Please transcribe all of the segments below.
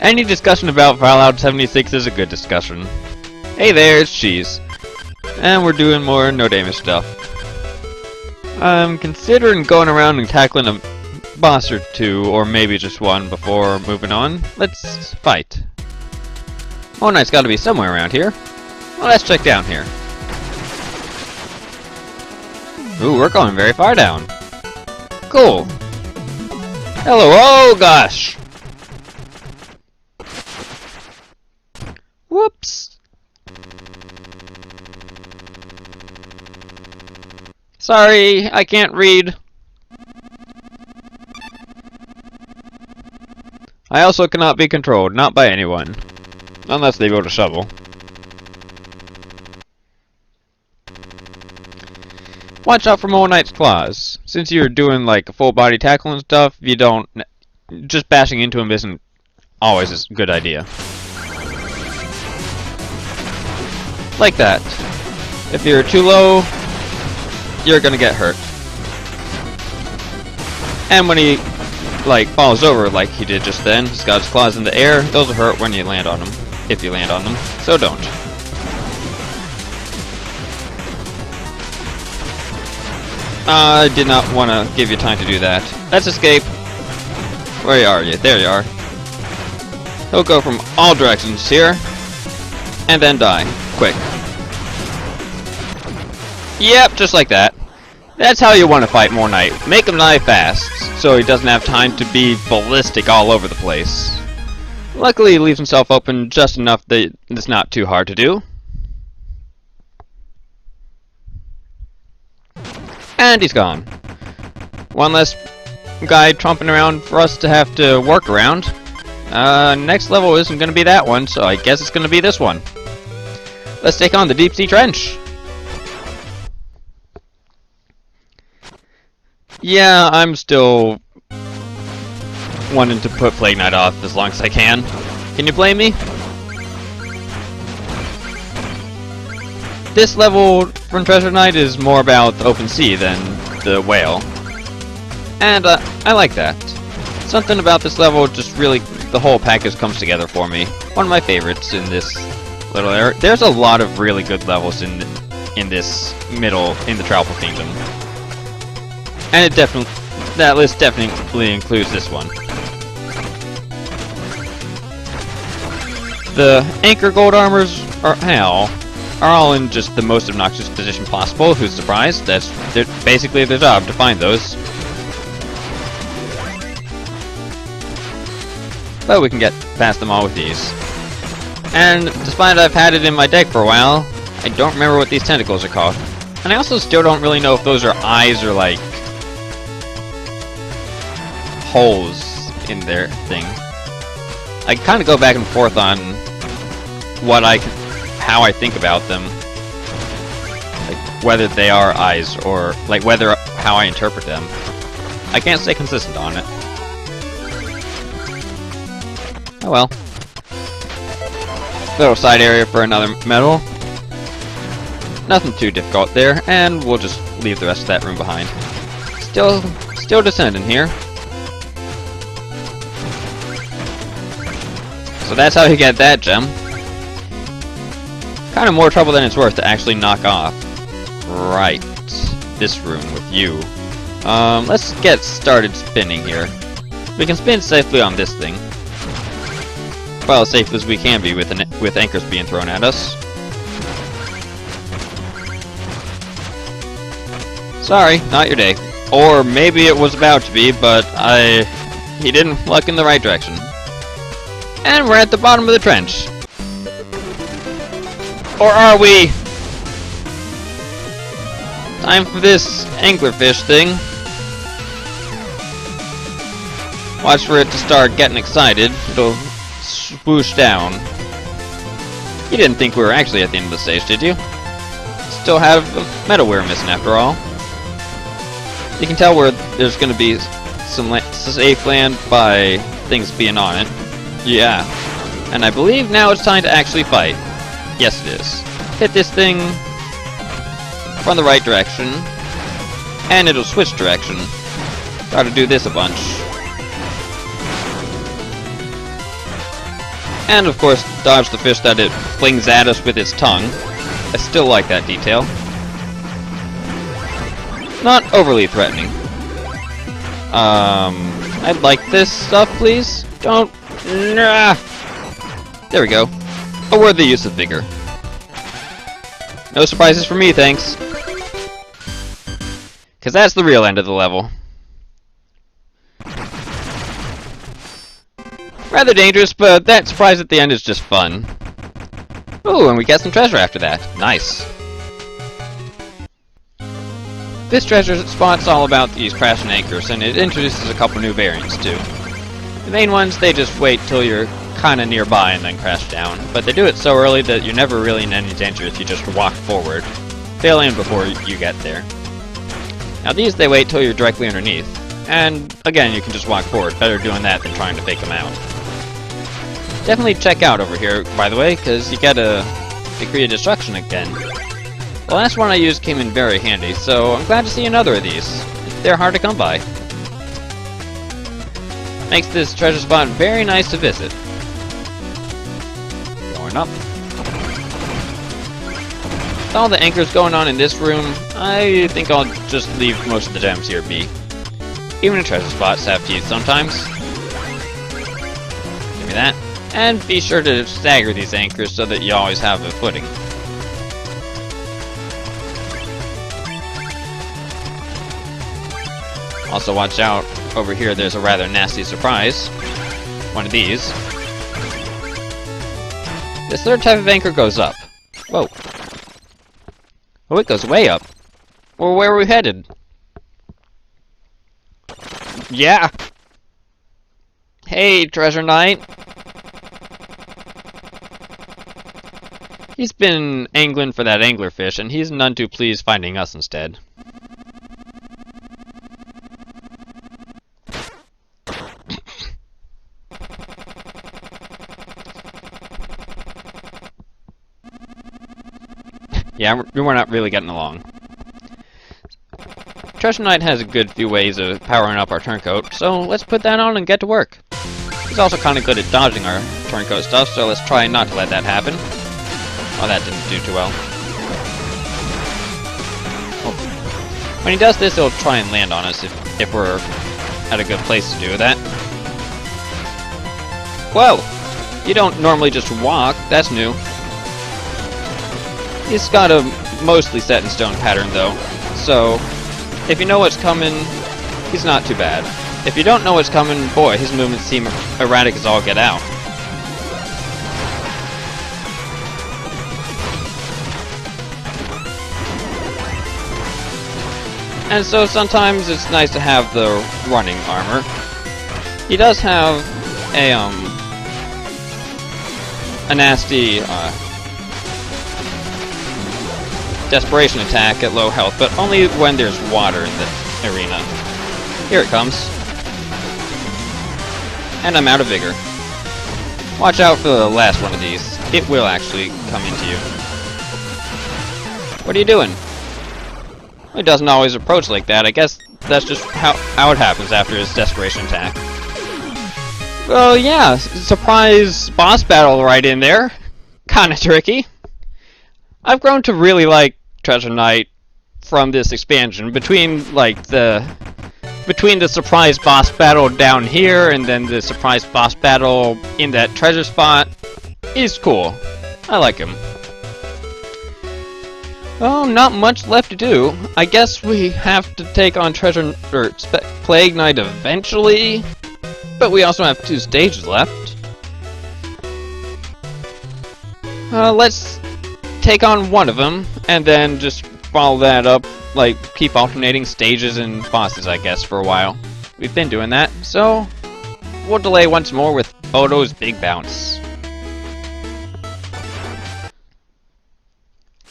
Any discussion about Fallout 76 is a good discussion. Hey there, it's Cheese. And we're doing more no damage stuff. I'm considering going around and tackling a boss or two, or maybe just one before moving on. Let's fight. Moon Knight's gotta be somewhere around here. Well, let's check down here. Ooh, we're going very far down. Cool. Hello, oh gosh! Whoops! Sorry, I can't read. I also cannot be controlled, not by anyone. Unless they build a shovel. Watch out for Moon Knight's claws. Since you're doing like a full body tackle and stuff, you don't... just bashing into him isn't always a good idea. Like that. If you're too low, you're gonna get hurt. And when he like falls over like he did just then, he's got his claws in the air, those will hurt when you land on them. If you land on them. So don't. I did not want to give you time to do that. Let's escape. Where are you? There you are. He'll go from all directions here. And then die. Quick. Yep, just like that. That's how you want to fight Moon Knight. Make him die fast, so he doesn't have time to be ballistic all over the place. Luckily, he leaves himself open just enough that it's not too hard to do. And he's gone. One less guy tromping around for us to have to work around. Next level isn't going to be that one, so I guess it's going to be this one. Let's take on the Deep Sea Trench. Yeah, I'm still wanting to put Plague Knight off as long as I can. Can you blame me? This level from Treasure Knight is more about the open sea than the whale. And I like that. Something about this level just really, the whole package comes together for me. One of my favorites in this little area. There's a lot of really good levels in this middle, in the Troupple Kingdom. And it definitely, that list definitely includes this one. The Anchor Gold Armors are all in just the most obnoxious position possible. Who's surprised? That's basically their job to find those. But we can get past them all with these. And despite I've had it in my deck for a while, I don't remember what these tentacles are called. And I also still don't really know if those are eyes or like holes in their thing. I kind of go back and forth on how I think about them, like whether they are eyes or like how I interpret them. I can't stay consistent on it. Oh well. Little side area for another medal. Nothing too difficult there, and we'll just leave the rest of that room behind. Still descending here. So that's how you get that gem. Kind of more trouble than it's worth to actually knock off. Right. This room with you. Let's get started spinning here. We can spin safely on this thing. Well, as safe as we can be with anchors being thrown at us. Sorry, not your day. Or maybe it was about to be, but he didn't look in the right direction. And we're at the bottom of the trench. Or are we? Time for this anglerfish thing. Watch for it to start getting excited. It'll swoosh down. You didn't think we were actually at the end of the stage, did you? Still have a metal we're missing after all. You can tell where there's going to be some safe land by things being on it. Yeah. And I believe now it's time to actually fight. Yes, it is. Hit this thing from the right direction, and it'll switch direction. Gotta do this a bunch. And of course, dodge the fish that it flings at us with its tongue. I still like that detail. Not overly threatening. I'd like this stuff, please. Don't... Nah. There we go. A worthy use of vigor. No surprises for me, thanks. Because that's the real end of the level. Rather dangerous, but that surprise at the end is just fun. Ooh, and we get some treasure after that. Nice. This treasure spot's all about these crashing anchors, and it introduces a couple new variants too. The main ones, they just wait till you're kinda nearby and then crash down, but they do it so early that you're never really in any danger if you just walk forward, failing before you get there. Now these, they wait till you're directly underneath, and again, you can just walk forward. Better doing that than trying to fake them out. Definitely check out over here, by the way, because you get a degree of destruction again. The last one I used came in very handy, so I'm glad to see another of these. They're hard to come by. Makes this treasure spot very nice to visit. Going up. With all the anchors going on in this room, I think I'll just leave most of the gems here be. Even the treasure spots have teeth sometimes. Give me that. And be sure to stagger these anchors so that you always have a footing. Also watch out, over here there's a rather nasty surprise. One of these. This third type of anchor goes up. Whoa. Oh, it goes way up. Well, where are we headed? Yeah! Hey, Treasure Knight! He's been angling for that anglerfish, and he's none too pleased finding us instead. Yeah, we're not really getting along. Treasure Knight has a good few ways of powering up our turncoat, so let's put that on and get to work. He's also kind of good at dodging our turncoat stuff, so let's try not to let that happen. Oh, that didn't do too well. Oh. When he does this, he'll try and land on us if we're at a good place to do that. Whoa! You don't normally just walk, that's new. He's got a mostly set in stone pattern though, so if you know what's coming, he's not too bad. If you don't know what's coming, boy, his movements seem erratic as all get out. And so sometimes it's nice to have the running armor. He does have a nasty desperation attack at low health, but only when there's water in the arena. Here it comes. And I'm out of vigor. Watch out for the last one of these. It will actually come into you. What are you doing? It doesn't always approach like that. I guess that's just how it happens after his desperation attack. Well, yeah, surprise boss battle right in there. Kinda tricky. I've grown to really like Treasure Knight from this expansion. Between the surprise boss battle down here and then the surprise boss battle in that treasure spot, he's cool. I like him. Well, not much left to do. I guess we have to take on Plague Knight eventually, but we also have 2 stages left. Let's take on one of them, and then just follow that up, like, keep alternating stages and bosses, I guess, for a while. We've been doing that, so we'll delay once more with Bohto's Big Bounce.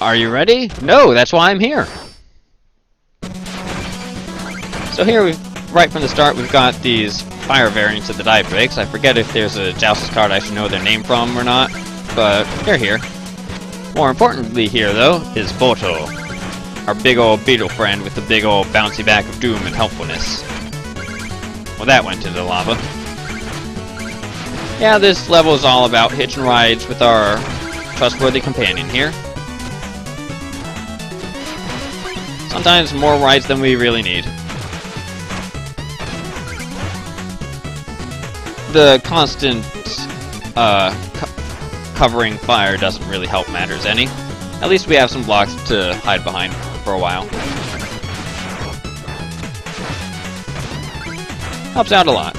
Are you ready? No, that's why I'm here! So here, right from the start, we've got these fire variants of the dive breaks. I forget if there's a Joustus card I should know their name from or not, but they're here. More importantly here, though, is Bohto, our big old beetle friend with the big old bouncy back of doom and helpfulness. Well, that went to the lava. Yeah, this level is all about hitching rides with our trustworthy companion here. Sometimes more rides than we really need. The constant covering fire doesn't really help matters any. At least we have some blocks to hide behind for a while. Helps out a lot.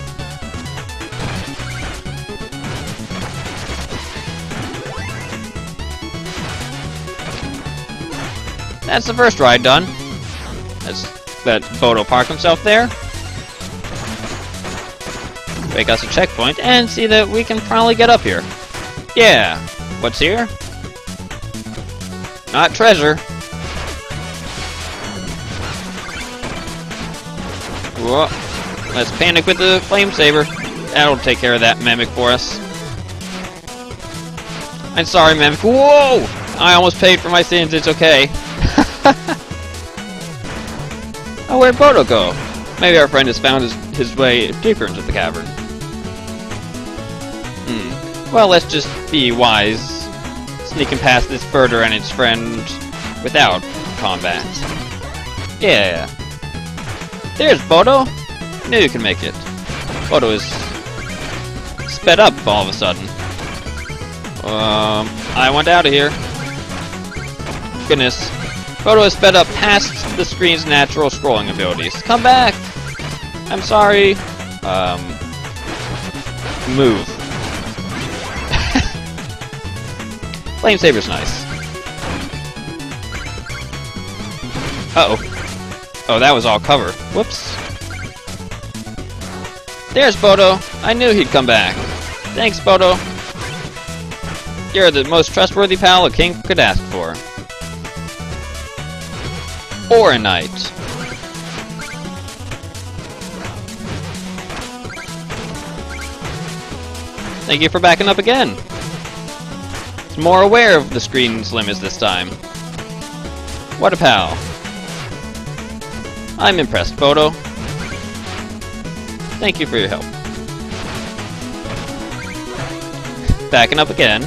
That's the first ride done. Let Bohto park himself there. Make us a checkpoint and see that we can finally get up here. Yeah. What's here? Not treasure. Whoa. Let's panic with the flame saber. That'll take care of that mimic for us. I'm sorry, mimic. Whoa! I almost paid for my sins. It's okay. Oh, where'd Bohto go? Maybe our friend has found his way deeper into the cavern. Well, let's just be wise. Sneaking past this birder and its friend without combat. Yeah. There's Bohto. Knew you can make it. Bohto is sped up all of a sudden. I want out of here. Goodness. Bohto is sped up past the screen's natural scrolling abilities. Come back! I'm sorry. Move. Flame Saber's nice. Uh-oh. Oh, that was all cover. Whoops. There's Bohto. I knew he'd come back. Thanks, Bohto. You're the most trustworthy pal a king could ask for. Or a knight. Thank you for backing up again. It's more aware of the screen's limits this time. What a pal. I'm impressed, Bohto. Thank you for your help. Backing up again.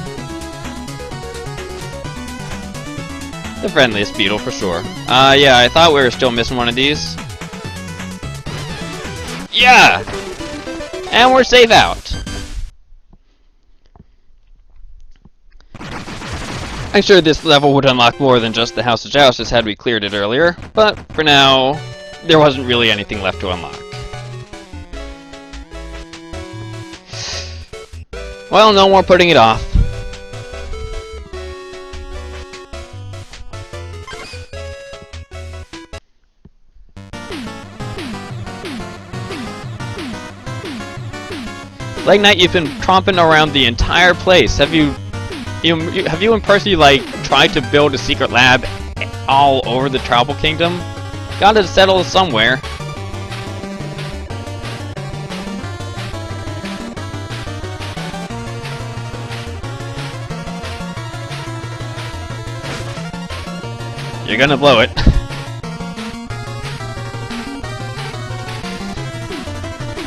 The friendliest beetle for sure. Yeah, I thought we were still missing one of these. Yeah! And we're safe out. I'm sure this level would unlock more than just the House of Joustus had we cleared it earlier, but for now, there wasn't really anything left to unlock. Well, no more putting it off. Late night, you've been tromping around the entire place. Have you and Percy, like, tried to build a secret lab all over the Troupple Kingdom? Gotta settle somewhere. You're gonna blow it.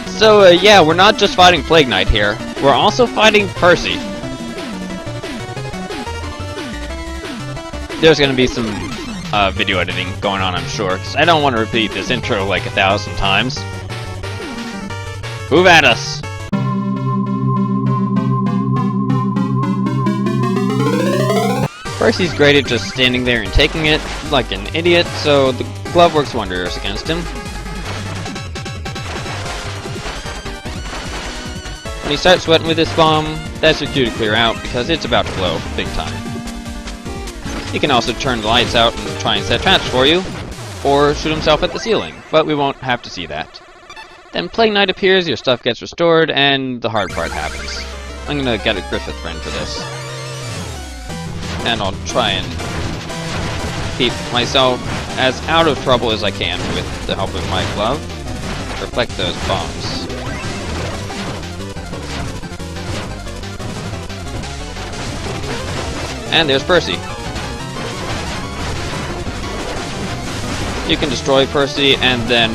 So, yeah, we're not just fighting Plague Knight here. We're also fighting Percy. There's gonna be some video editing going on, I'm sure, because I don't want to repeat this intro like 1,000 times. Move at us! Percy's great at just standing there and taking it like an idiot, so the glove works wonders against him. When he starts sweating with this bomb, that's your cue to clear out, because it's about to blow big time. He can also turn the lights out and try and set traps for you, or shoot himself at the ceiling, but we won't have to see that. Then Plague Knight appears, your stuff gets restored, and the hard part happens. I'm gonna get a Griffith friend for this. And I'll try and keep myself as out of trouble as I can with the help of my glove. Reflect those bombs. And there's Percy. You can destroy Percy and then...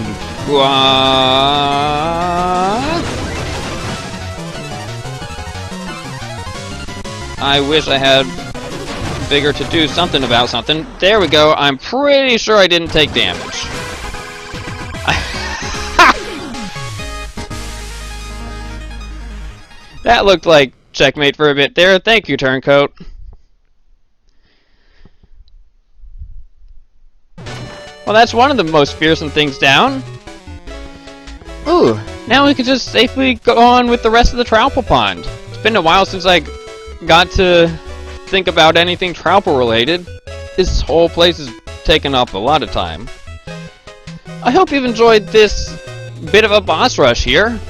I wish I had vigor to do something about something. There we go. I'm pretty sure I didn't take damage. That looked like checkmate for a bit there. Thank you, Turncoat. Well, that's one of the most fearsome things down. Ooh, now we can just safely go on with the rest of the Troupple Pond. It's been a while since I got to think about anything Troupple related. This whole place has taken up a lot of time. I hope you've enjoyed this bit of a boss rush here.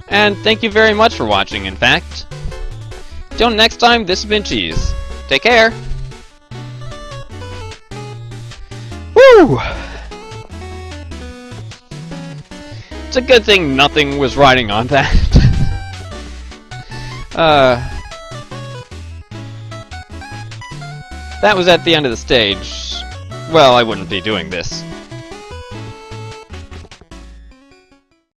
And thank you very much for watching, in fact. Till next time, this has been Cheese. Take care! Woo! It's a good thing nothing was riding on that. That was at the end of the stage. Well, I wouldn't be doing this.